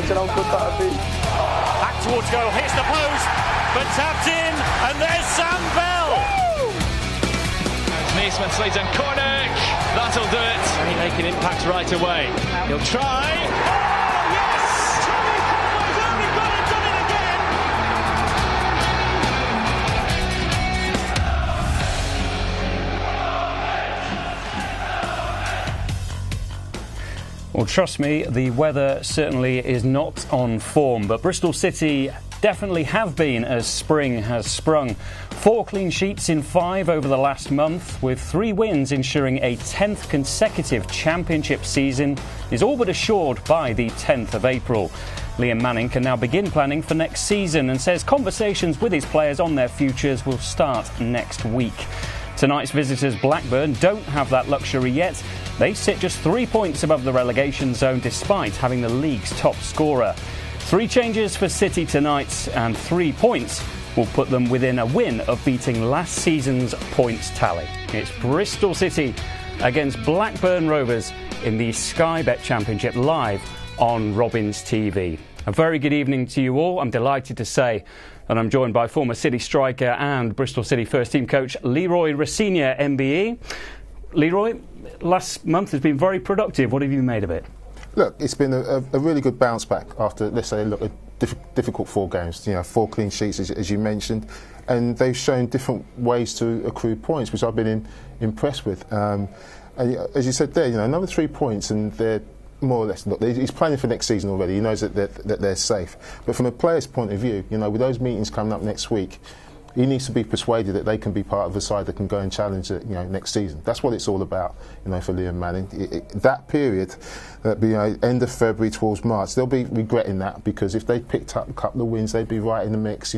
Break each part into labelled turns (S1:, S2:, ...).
S1: Imagine how good that would be.
S2: Back towards goal, hits the post, but tapped in, and there's Sam Bell.
S3: Naismith slides in corner, that'll do it.
S2: And he make an impact right away. He'll try.
S3: Oh yes! Tommy Crawford's only gone and done it again.
S4: Well, trust me, the weather certainly is not on form, but Bristol City definitely have been as spring has sprung. 4 clean sheets in 5 over the last month, with 3 wins ensuring a 10th consecutive championship season is all but assured by the 10th of April. Liam Manning can now begin planning for next season and says conversations with his players on their futures will start next week. Tonight's visitors Blackburn don't have that luxury yet. They sit just 3 points above the relegation zone despite having the league's top scorer. 3 changes for City tonight, and 3 points will put them within a win of beating last season's points tally. It's Bristol City against Blackburn Rovers in the Sky Bet Championship live on Robins TV. A very good evening to you all. I'm delighted to say that I'm joined by former City striker and Bristol City first team coach Leroy Rossignol, MBE. Leroy, last month has been very productive. What have you made of it?
S1: Look, it's been a really good bounce back after, let's say, a difficult 4 games. 4 clean sheets, as you mentioned, and they've shown different ways to accrue points, which I've been impressed with. And as you said there, another 3 points, and they're more or less. Look, he's planning for next season already. He knows that they're safe. But from a player's point of view, with those meetings coming up next week, he needs to be persuaded that they can be part of a side that can go and challenge it, next season. That's what it's all about, for Liam Manning. That period, end of February towards March, they'll be regretting that, because if they picked up a couple of wins, they'd be right in the mix,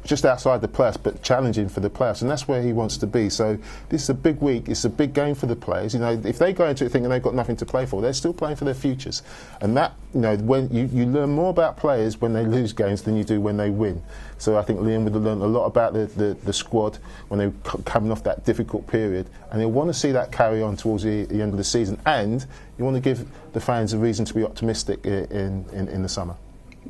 S1: just outside the playoffs, but challenging for the playoffs, and that's where he wants to be. So this is a big week. It's a big game for the players. If they go into it thinking they've got nothing to play for, they're still playing for their futures. And that, when you learn more about players when they lose games than you do when they win. So I think Liam would have learned a lot about the squad when they were coming off that difficult period, and he'll want to see that carry on towards the end of the season. And you want to give the fans a reason to be optimistic in the summer.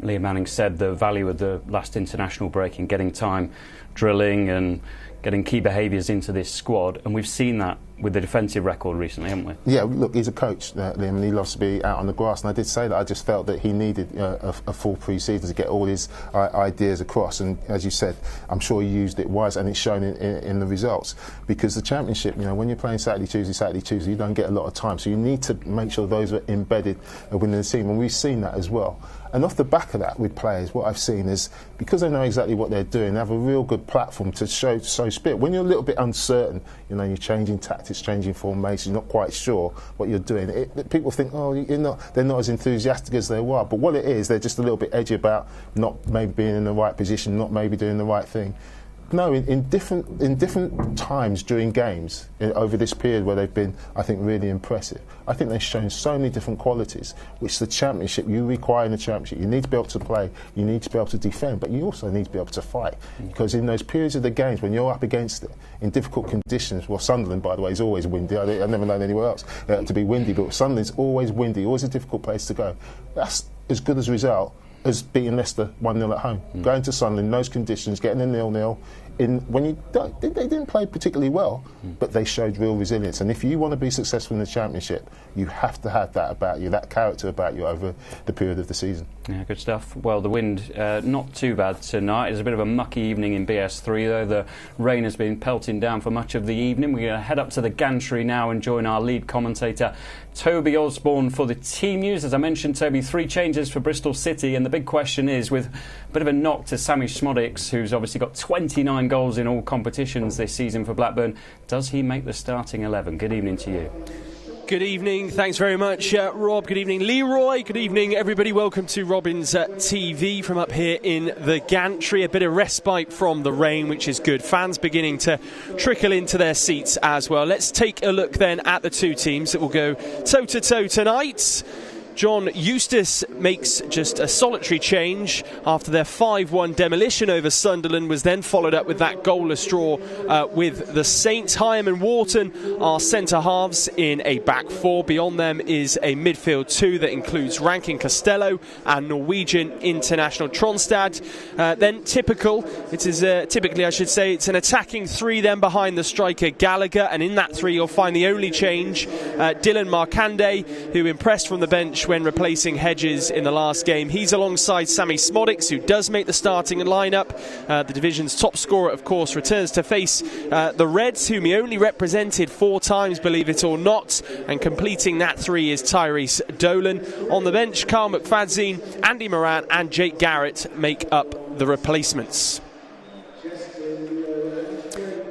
S4: Liam Manning said the value of the last international break in getting time, drilling and getting key behaviours into this squad, and we've seen that with the defensive record recently, haven't we? Yeah,
S1: look, he's a coach, Liam, and he loves to be out on the grass, and I did say that. I just felt that he needed a full pre-season to get all his ideas across, and as you said, I'm sure he used it wise, and it's shown in the results, because the Championship, when you're playing Saturday, Tuesday, you don't get a lot of time, so you need to make sure those are embedded within the team, and we've seen that as well. And off the back of that with players, what I've seen is, because they know exactly what they're doing, they have a real good platform to show spirit. When you're a little bit uncertain, you're changing tactics, changing formations, not quite sure what you're doing, people think, they're not as enthusiastic as they were. But what it is, they're just a little bit edgy about not maybe being in the right position, not maybe doing the right thing. No, in different times during games over this period where they've been, I think, really impressive. I think they've shown so many different qualities, which the Championship, you require in the Championship. You need to be able to play, you need to be able to defend, but you also need to be able to fight. Because in those periods of the games when you're up against it, in difficult conditions, well, Sunderland, by the way, is always windy. I've never known anywhere else to be windy, but Sunderland's always windy, always a difficult place to go. That's as good as a result as beating Leicester 1-0 at home. Going to Sunderland in those conditions, getting a 0-0. They didn't play particularly well, but they showed real resilience. And if you want to be successful in the Championship, you have to have that about you, that character about you over the period of the season.
S4: Yeah, good stuff. Well, the wind, not too bad tonight. It's a bit of a mucky evening in BS3, though. The rain has been pelting down for much of the evening. We're going to head up to the gantry now and join our lead commentator, Toby Osborne, for the team news. As I mentioned, Toby, 3 changes for Bristol City, and the big question is, with a bit of a knock to Sammy Szmodics, who's obviously got 29 goals in all competitions this season for Blackburn, does he make the starting 11? Good evening to you.
S5: Good evening, thanks very much, Rob. Good evening, Leroy. Good evening, everybody. Welcome to Robins TV from up here in the gantry. A bit of respite from the rain, which is good. Fans beginning to trickle into their seats as well. Let's take a look then at the 2 teams that will go toe-to-toe tonight. John Eustace makes just a solitary change after their 5-1 demolition over Sunderland, was then followed up with that goalless draw with the Saints. Hyam and Wharton are centre halves in a back four. Beyond them is a midfield two that includes Rankin Costello and Norwegian international Tronstad. Then typically I should say, it's an attacking three then behind the striker Gallagher, and in that three you'll find the only change, Dylan Markande, who impressed from the bench when replacing Hedges in the last game. He's alongside Sammy Smodics, who does make the starting lineup. The division's top scorer, of course, returns to face the Reds, whom he only represented 4 times, believe it or not, and completing that three is Tyrese Dolan. On the bench, Carl McFadzean, Andy Moran and Jake Garrett make up the replacements.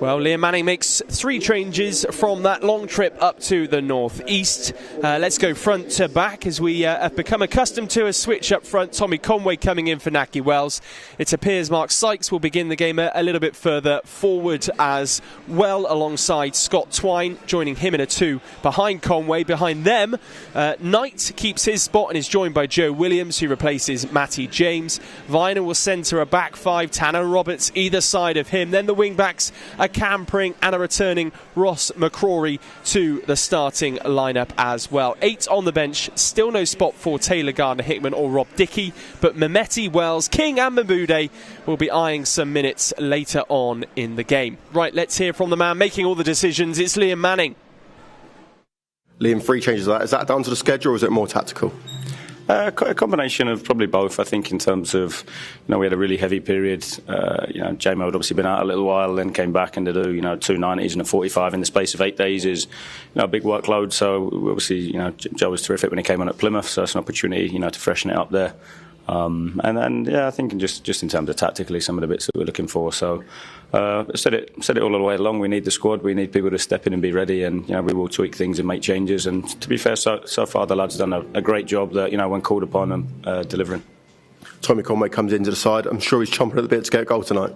S5: Well, Liam Manning makes 3 changes from that long trip up to the northeast. Let's go front to back as we have become accustomed to a switch up front. Tommy Conway coming in for Naki Wells. It appears Mark Sykes will begin the game a little bit further forward as well, alongside Scott Twine, joining him in a 2 behind Conway. Behind them, Knight keeps his spot and is joined by Joe Williams, who replaces Matty James. Viner will centre a back 5, Tanner Roberts either side of him. Then the wing backs are Cam Pring and a returning Ross McCrory to the starting lineup as well. 8 on the bench, still no spot for Taylor Gardner-Hickman or Rob Dickey, but Mehmeti, Wells, King and Mabude will be eyeing some minutes later on in the game. Right, let's hear from the man making all the decisions. It's Liam Manning.
S6: Liam, 3 changes like that. Is that down to the schedule or is it more tactical?
S7: A combination of probably both. I think in terms of, we had a really heavy period. J-Mo had obviously been out a little while, then came back, and to do 2 90s and a 45 in the space of 8 days is a big workload. So obviously, Joe was terrific when he came on at Plymouth, so it's an opportunity to freshen it up there. I think just in terms of tactically, some of the bits that we're looking for. So said it all the way along. We need the squad. We need people to step in and be ready, and we will tweak things and make changes. And to be fair, so far the lads have done a great job. That when called upon and delivering.
S6: Tommy Conway comes into the side. I'm sure he's chomping at the bit to get a goal tonight.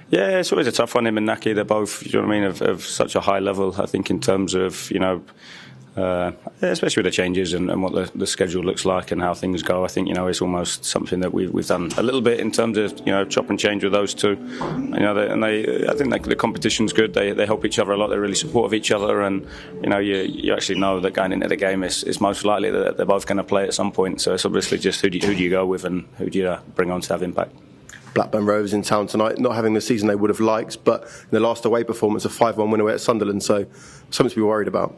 S6: Yeah,
S7: it's always a tough one. Him and Naki, they're both of such a high level. I think in terms of especially with the changes and what the schedule looks like and how things go, I think it's almost something that we've done a little bit in terms of chop and change with those two. I think the competition's good. They help each other a lot. They're really supportive of each other, and you actually know that going into the game it's most likely that they're both going to play at some point. So it's obviously just who do you go with and who do you bring on to have impact.
S6: Blackburn Rovers in town tonight, not having the season they would have liked, but in the last away performance, a 5-1 win away at Sunderland, so something to be worried about.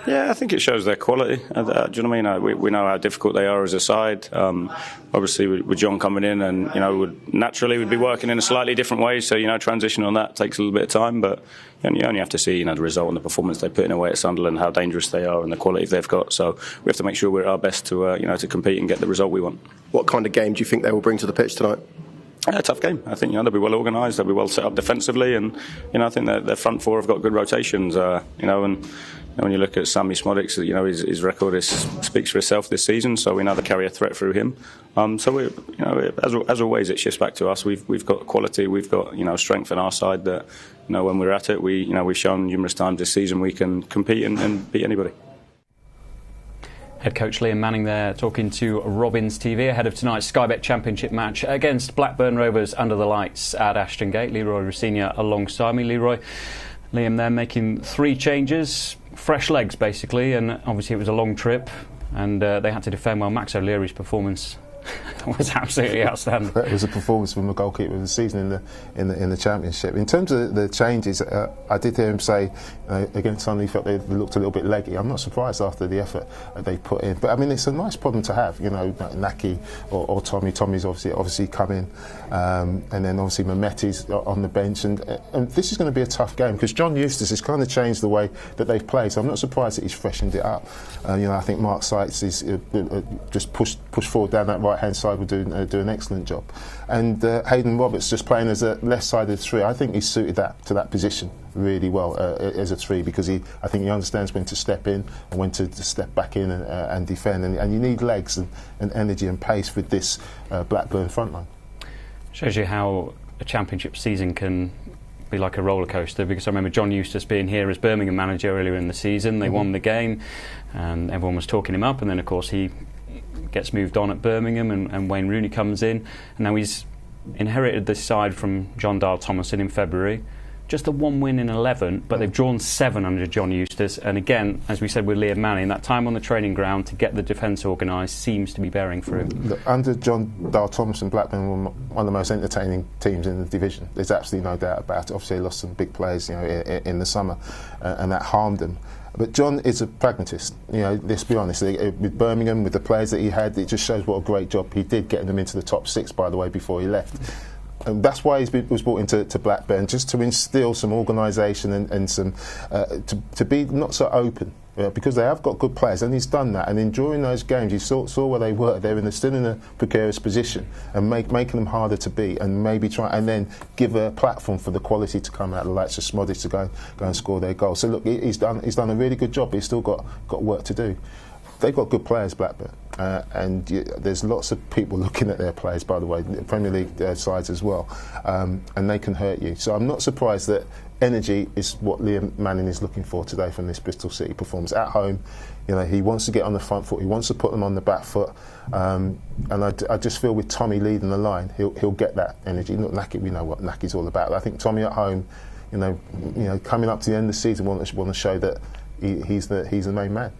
S7: Yeah, I think it shows their quality. Do you know what I mean? We know how difficult they are as a side. Obviously, with John coming in, and we'd be working in a slightly different way. So transition on that takes a little bit of time, but you only have to see the result and the performance they put in away at Sunderland, how dangerous they are, and the quality they've got. So we have to make sure we're at our best to to compete and get the result we want.
S6: What kind of game do you think they will bring to the pitch tonight?
S7: A tough game. I think they'll be well organised. They'll be well set up defensively, and I think their front four have got good rotations. And when you look at Sammy Smodics, his record speaks for itself this season. So we know they carry a threat through him. So we, as always, it shifts back to us. We've got quality. We've got strength on our side that when we're at it, we've shown numerous times this season we can compete and beat anybody.
S4: Head coach Liam Manning there talking to Robins TV ahead of tonight's Sky Bet Championship match against Blackburn Rovers under the lights at Ashton Gate. Leroy Rossignol alongside me. Leroy, Liam there making 3 changes, fresh legs basically, and obviously it was a long trip and they had to defend well. Max O'Leary's performance was absolutely outstanding.
S1: It was a performance from the goalkeeper of the season in the Championship. In terms of the changes, I did hear him say against Sunderland he felt they looked a little bit leggy. I'm not surprised after the effort they put in, but I mean it's a nice problem to have. Naki or Tommy. Tommy's obviously come in, and then obviously Mehmeti's on the bench, and this is going to be a tough game because John Eustace has kind of changed the way that they've played. So I'm not surprised that he's freshened it up. I think Mark Sykes is just pushed forward down that right-hand side will do an excellent job, and Hayden Roberts just playing as a left-sided 3. I think he's suited to that position really well as a 3 because I think he understands when to step in and when to step back in and defend, and you need legs and energy and pace with this Blackburn front line.
S4: Shows you how a Championship season can be like a roller coaster, because I remember John Eustace being here as Birmingham manager earlier in the season. They won the game and everyone was talking him up, and then of course he gets moved on at Birmingham, and Wayne Rooney comes in, and now he's inherited this side from John Dahl-Tomasson in February. Just the 1 win in 11, but they've drawn 7 under John Eustace. And again, as we said with Liam Manning, that time on the training ground to get the defence organised seems to be bearing fruit.
S1: Under John Dahl-Tomasson, Blackburn were one of the most entertaining teams in the division. There's absolutely no doubt about it. Obviously, they lost some big players, in the summer, and that harmed them. But John is a pragmatist. Let's be honest. With Birmingham, with the players that he had, it just shows what a great job he did getting them into the top 6. By the way, before he left. And that's why he was brought into Blackburn, just to instil some organisation and some to be not so open, because they have got good players, and he's done that. And during those games, you saw where they were. They're still in a precarious position, and making them harder to beat, and maybe try and then give a platform for the quality to come out. The likes of Smodic to go and score their goals. So look, he's done a really good job. But he's still got work to do. They've got good players, Blackburn, and there's lots of people looking at their players, by the way, Premier League sides as well, and they can hurt you. So I'm not surprised that energy is what Liam Manning is looking for today from this Bristol City performance. At home, he wants to get on the front foot, he wants to put them on the back foot, and I just feel with Tommy leading the line, he'll get that energy. Look, Naki, we know what Naki's all about. I think Tommy at home, coming up to the end of the season, want to show that he's the main man.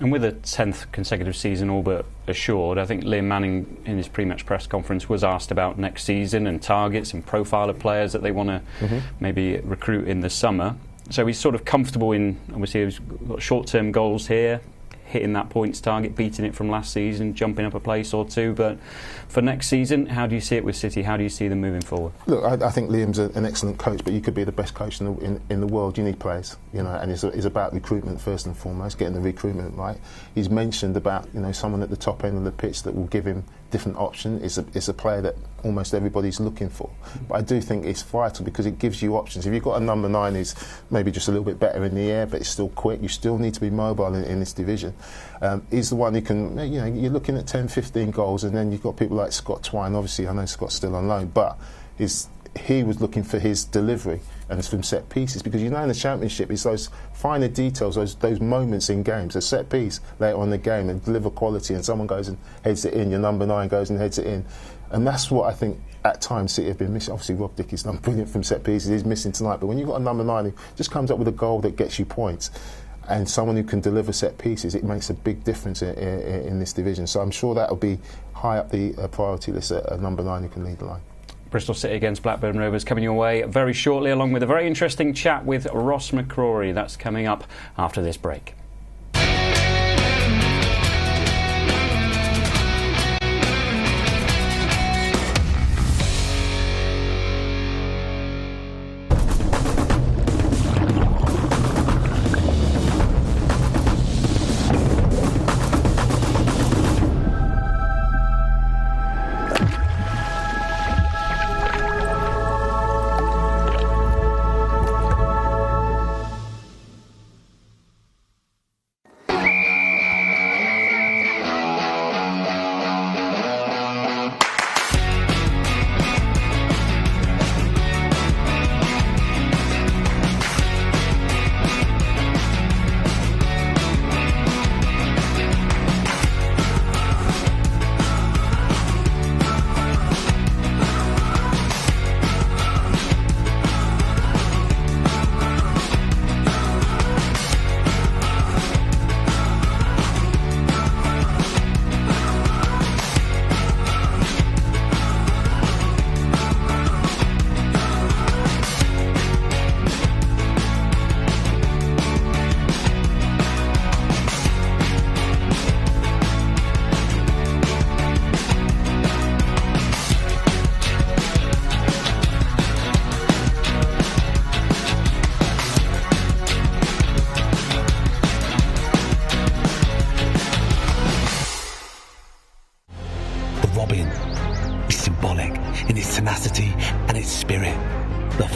S4: And with a 10th consecutive season all but assured, I think Liam Manning in his pre-match press conference was asked about next season and targets and profile of players that they want to maybe recruit in the summer. So he's sort of comfortable in, obviously he's got short-term goals here, hitting that points target, beating it from last season, jumping up a place or two. But for next season, how do you see it with City? How do you see them moving forward?
S1: Look, I think Liam's an excellent coach, but you could be the best coach in the world. You need players, and it's about recruitment first and foremost, getting the recruitment right. He's mentioned about someone at the top end of the pitch that will give him different options. It's a player that almost everybody's looking for. But I do think it's vital because it gives you options. If you've got a number 9 who's maybe just a little bit better in the air, but it's still quick, you still need to be mobile in this division. He's the one who can, you're looking at 10, 15 goals, and then you've got people like Scott Twine. Obviously, I know Scott's still on loan, but he was looking for his delivery, and it's from set pieces, because in the Championship it's those finer details, those moments in games, a set piece later on in the game and deliver quality, and someone goes and heads it in, your number 9 goes and heads it in, and that's what I think at times City have been missing. Obviously Rob Dickey's done brilliant from set pieces, he's missing tonight, but when you've got a number 9 who just comes up with a goal that gets you points, and someone who can deliver set pieces, it makes a big difference in this division. So I'm sure that'll be high up the priority list at number 9 who can lead the line.
S4: Bristol City against Blackburn Rovers coming your way very shortly, along with a very interesting chat with Ross McCrory. That's coming up after this break.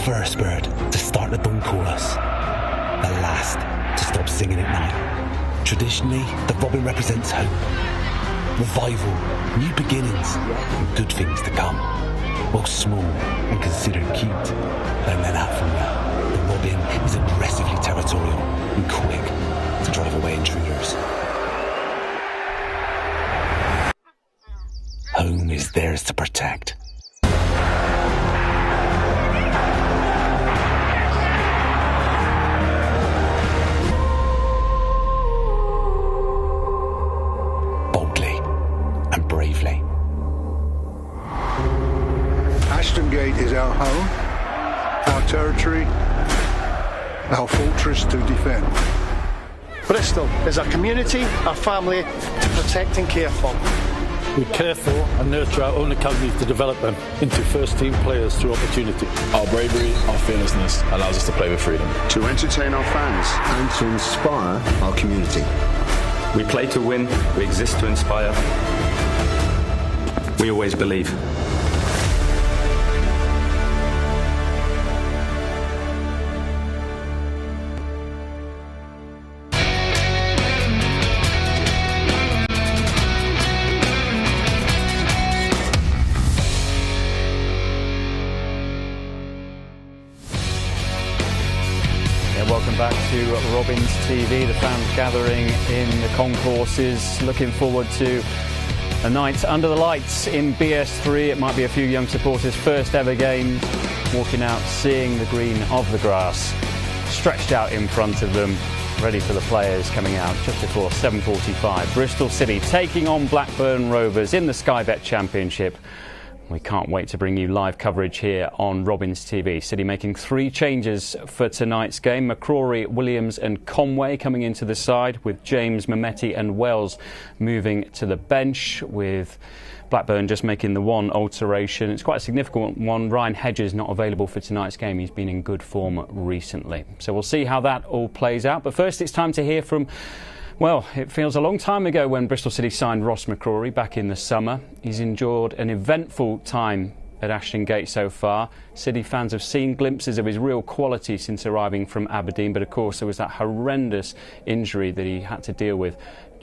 S8: first bird to start the dawn chorus, the last to stop singing at night. Traditionally, the robin represents hope, revival, new beginnings, and good things to come. Both small and considered cute, learn that out from you. The robin is aggressively territorial and quick to drive away intruders. home is theirs to protect. Boldly and bravely.
S9: Ashton Gate is our home, our territory, our fortress to defend.
S10: Bristol is our community, our family to protect and care for.
S11: We care for and nurture our own academies to develop them into first-team players through opportunity.
S12: Our bravery, our fearlessness allows us to play with freedom.
S13: To entertain our fans and to inspire our community.
S14: We play to win, we exist to inspire. We always believe.
S4: Welcome back to Robins TV. The fans gathering in the concourses, looking forward to a night under the lights in BS3. It might be a few young supporters' first ever game, walking out, seeing the green of the grass stretched out in front of them, ready for the players coming out just before 7:45. Bristol City taking on Blackburn Rovers in the Sky Bet Championship. We can't wait to bring you live coverage here on Robins TV. City making 3 changes for tonight's game. McCrory, Williams and Conway coming into the side, with James, Mehmeti and Wells moving to the bench, with Blackburn just making the one alteration. It's quite a significant one. Ryan Hedges not available for tonight's game. He's been in good form recently. So we'll see how that all plays out. But first it's time to hear from... Well, it feels a long time ago when Bristol City signed Ross McCrory back in the summer. He's endured an eventful time at Ashton Gate so far. City fans have seen glimpses of his real quality since arriving from Aberdeen, but of course there was that horrendous injury that he had to deal with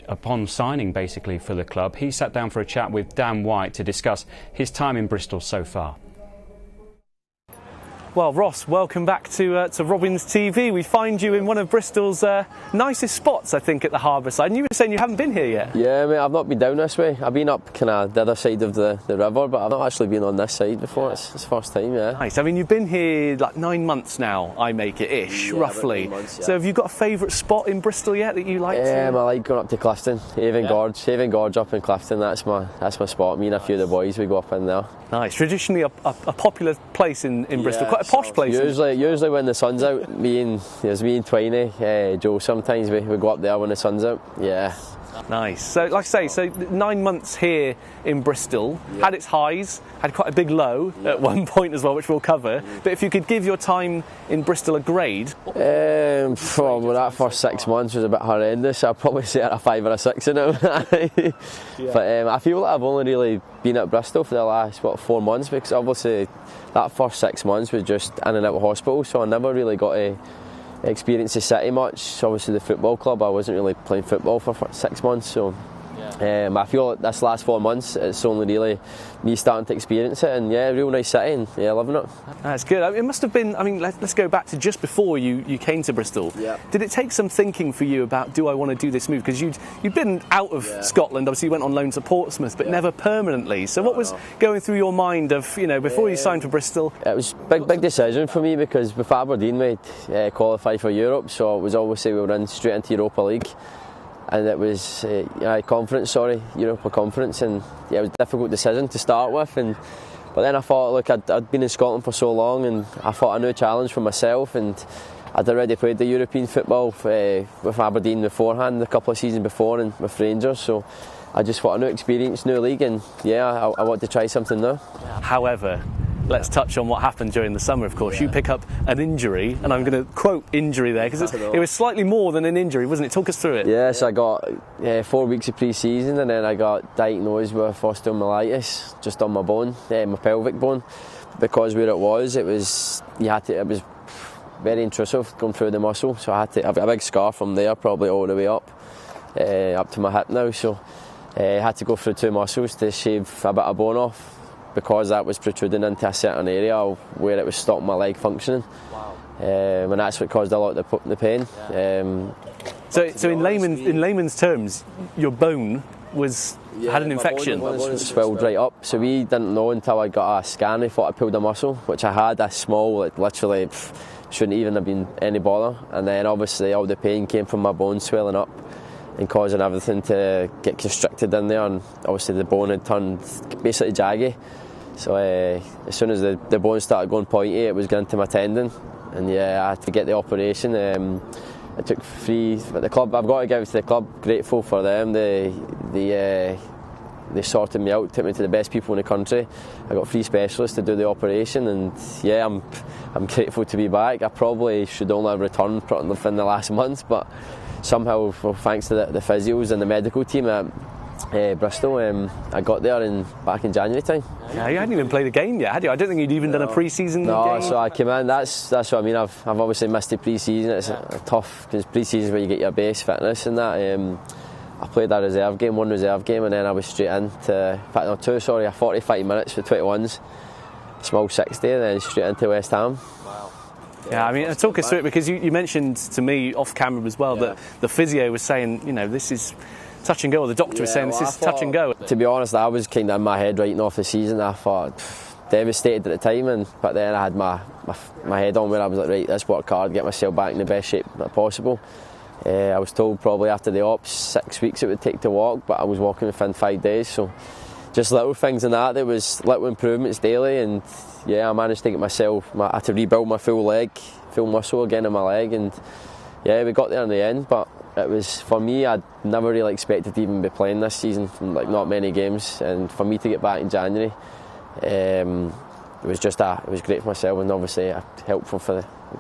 S4: upon signing basically for the club. He sat down for a chat with Dan White to discuss his time in Bristol so far.
S5: Well, Ross, welcome back to Robins TV. We find you in one of Bristol's nicest spots, I think, at the harbour side. And you were saying you haven't been here yet.
S15: Yeah, mate, I've not been down this way. I've been up kind of the other side of the river, but I've not actually been on this side before. It's the first time, yeah.
S5: Nice. I mean, you've been here like 9 months now, I make it-ish, roughly. Months, yeah. So have you got a favourite spot in Bristol yet that you like?
S15: I like going up to Clifton, Avon Gorge up in Clifton. That's my spot. Me and a few of the boys, we go up in there.
S5: Nice. Traditionally a popular place in Bristol, quite a posh place.
S15: Usually when the sun's out, me and Twiney, Joe, sometimes we go up there when the sun's out. Yeah.
S5: Nice. So, like I say, 9 months here in Bristol, had its highs, had quite a big low at one point as well, which we'll cover. But if you could give your time in Bristol a grade?
S15: Well, that first 6 months was a bit horrendous. I'd probably say at a 5 or a 6 in it. But I feel like I've only really been at Bristol for the last, 4 months, because obviously that first 6 months was just in and out of hospital, so I never really got to experience the city much. Obviously the football club, I wasn't really playing football for 6 months, so I feel like this last 4 months it's only really me starting to experience it, and real nice city, and loving it.
S5: That's good. It must have been, I mean, let's go back to just before you came to Bristol. Did it take some thinking for you about, do I want to do this move? Because you'd been out of Scotland, obviously you went on loan to Portsmouth, but never permanently. So what was going through your mind of, before you signed for Bristol?
S15: It was a big decision for me, because with Aberdeen we'd qualify for Europe, so it was obviously we were in straight into Europa League. And it was Europa Conference, and it was a difficult decision to start with. But then I thought, look, I'd been in Scotland for so long, and I thought a new challenge for myself, and I'd already played the European football with Aberdeen beforehand, a couple of seasons before, and with Rangers, so I just thought a new experience, new league, and I want to try something new.
S5: However, let's touch on what happened during the summer, of course. You pick up an injury, and I'm going to quote injury there, because it was slightly more than an injury, wasn't it? Talk us through it.
S15: Yes, I got 4 weeks of pre-season, and then I got diagnosed with osteomyelitis just on my bone, my pelvic bone, because where it was it was very intrusive going through the muscle, so I had to have a big scar from there, probably all the way up to my hip now, so I had to go through 2 muscles to shave a bit of bone off, because that was protruding into a certain area where it was stopping my leg functioning. Wow. And that's what caused a lot of the pain.
S5: So in layman's terms, your bone was
S16: had an infection.
S15: My bone swelled right up, so we didn't know until I got a scan. I thought I pulled a muscle, which I had, a small, it literally shouldn't even have been any bother. And then obviously all the pain came from my bone swelling up and causing everything to get constricted in there, and obviously the bone had turned basically jaggy. So as soon as the bone started going pointy, it was going to my tendon, and I had to get the operation. It took 3 at the club. I've got to give it to the club. Grateful for them. They sorted me out, took me to the best people in the country. I got 3 specialists to do the operation, and I'm grateful to be back. I probably should only have returned within the last month, but somehow, thanks to the physios and the medical team at Bristol, I got there back in January time.
S16: Yeah, you hadn't even played a game yet, had you? I don't think you'd even done a pre-season game.
S15: No, so I came in. That's what I mean. I've obviously missed the pre-season. It's tough because pre-season is where you get your base fitness and that. I played a one reserve game, and then I was straight into a 45 minutes with 21s, small 60, and then straight into West Ham.
S16: Yeah, I mean, talk us through it, because you mentioned to me off camera as well that the physio was saying, this is touch and go, or the doctor was saying this is touch and go.
S15: To be honest, I was kind of in my head writing off the season. I thought, devastated at the time, but then I had my head on where I was like, right, let's work hard, get myself back in the best shape possible. I was told probably after the ops 6 weeks it would take to walk, but I was walking within 5 days, so just little things in that. There was little improvements daily, and I managed to get I had to rebuild my full muscle again in my leg, and we got there in the end. But it was, for me, I'd never really expected to even be playing this season, like not many games, and for me to get back in January, it was great for myself, and obviously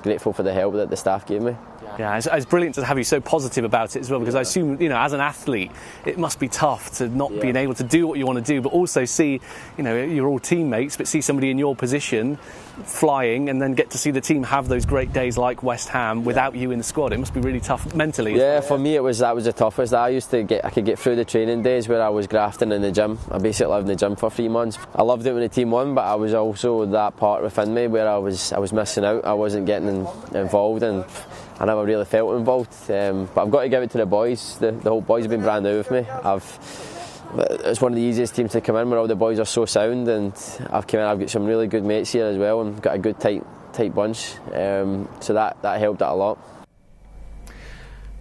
S15: grateful for the help that the staff gave me.
S16: Yeah, it's brilliant to have you so positive about it as well, because I assume, as an athlete, it must be tough to not being able to do what you want to do, but also see, you're all teammates, but see somebody in your position flying, and then get to see the team have those great days like West Ham without you in the squad. It must be really tough mentally.
S15: Yeah, for me that was the toughest. I could get through the training days where I was grafting in the gym. I basically lived in the gym for 3 months. I loved it when the team won, but I was also that part within me where I was missing out. I wasn't getting involved, and I never really felt involved. But I've got to give it to the boys. The whole boys have been brand new with me. It's one of the easiest teams to come in where all the boys are so sound, and I've got some really good mates here as well, and got a good tight bunch. So that helped out a lot.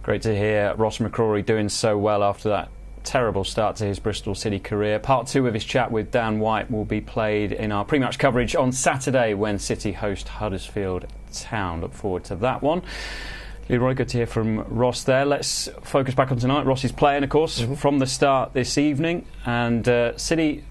S4: Great to hear Ross McCrory doing so well after that terrible start to his Bristol City career. Part 2 of his chat with Dan White will be played in our pre-match coverage on Saturday when City host Huddersfield Town. Look forward to that one. Leroy, good to hear from Ross there. Let's focus back on tonight. Ross is playing, of course, from the start this evening. And City,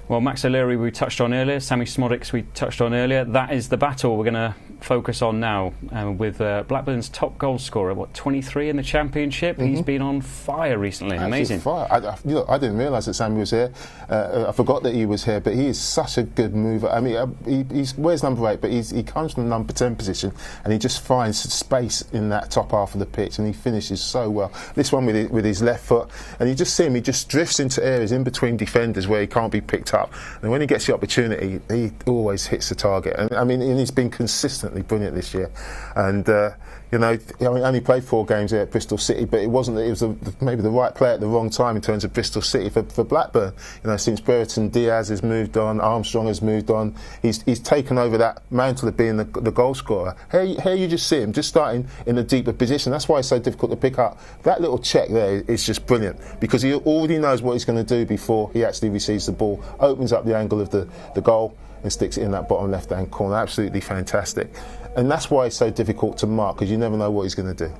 S4: Max O'Leary we touched on earlier, Sammy Szmodics we touched on earlier. That is the battle we're going to focus on now with Blackburn's top goal scorer, 23 in the Championship. He's been on fire recently. Amazing.
S1: Fire. I didn't realise that Sammy was here. I forgot that he was here, but he is such a good mover. I mean, he wears number 8, but he comes from the number 10 position, and he just finds space in that top half of the pitch, and he finishes so well. This one with his left foot, and you just see him, he just drifts into areas in between defenders where he can't be picked up, and when he gets the opportunity, he always hits the target. And I mean, and he's been consistently brilliant this year. And I only played 4 games here at Bristol City, but it was maybe the right player at the wrong time in terms of Bristol City for Blackburn. Since Brereton Diaz has moved on, Armstrong has moved on, he's taken over that mantle of being the goal scorer. Here you just see him just starting in a deeper position. That's why it's so difficult to pick up. That little check there is just brilliant, because he already knows what he's going to do before he actually receives the ball, opens up the angle of the goal and sticks it in that bottom left-hand corner. Absolutely fantastic. And that's why it's so difficult to mark, because you never know what he's going to do.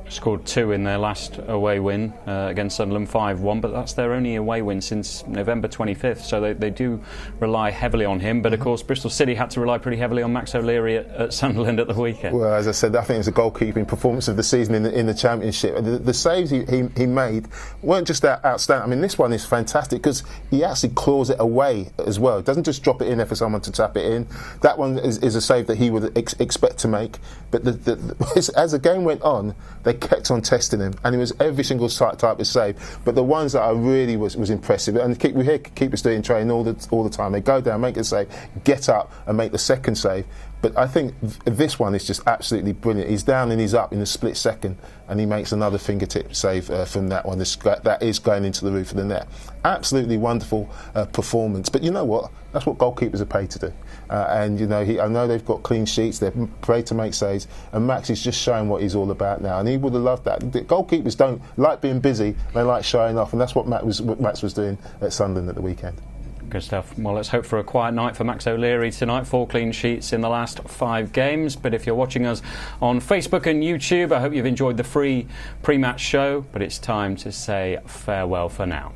S4: Scored 2 in their last away win against Sunderland, 5-1, but that's their only away win since November 25th, so they do rely heavily on him. But of course Bristol City had to rely pretty heavily on Max O'Leary at Sunderland at the weekend. Well,
S1: as I said, I think it was the goalkeeping performance of the season in the Championship. The saves he made weren't just outstanding. I mean, this one is fantastic because he actually claws it away as well. He doesn't just drop it in there for someone to tap it in. That one is a save that he would expect to make, but as the game went on, they kept on testing him, and it was every single type of save. But the ones that I really was impressive, and we hear keepers doing training all the time. They go down, make a save, get up, and make the second save. But I think this one is just absolutely brilliant. He's down and he's up in a split second, and he makes another fingertip save from that one. That is going into the roof of the net. Absolutely wonderful performance. But you know what? That's what goalkeepers are paid to do. And you know, I know they've got clean sheets. They're paid to make saves. And Max is just showing what he's all about now. And he would have loved that. The goalkeepers don't like being busy. They like showing off. And that's what Max was doing at Sunderland at the weekend.
S4: Good stuff. Well, let's hope for a quiet night for Max O'Leary tonight. 4 clean sheets in the last 5 games. But if you're watching us on Facebook and YouTube, I hope you've enjoyed the free pre-match show. But it's time to say farewell for now.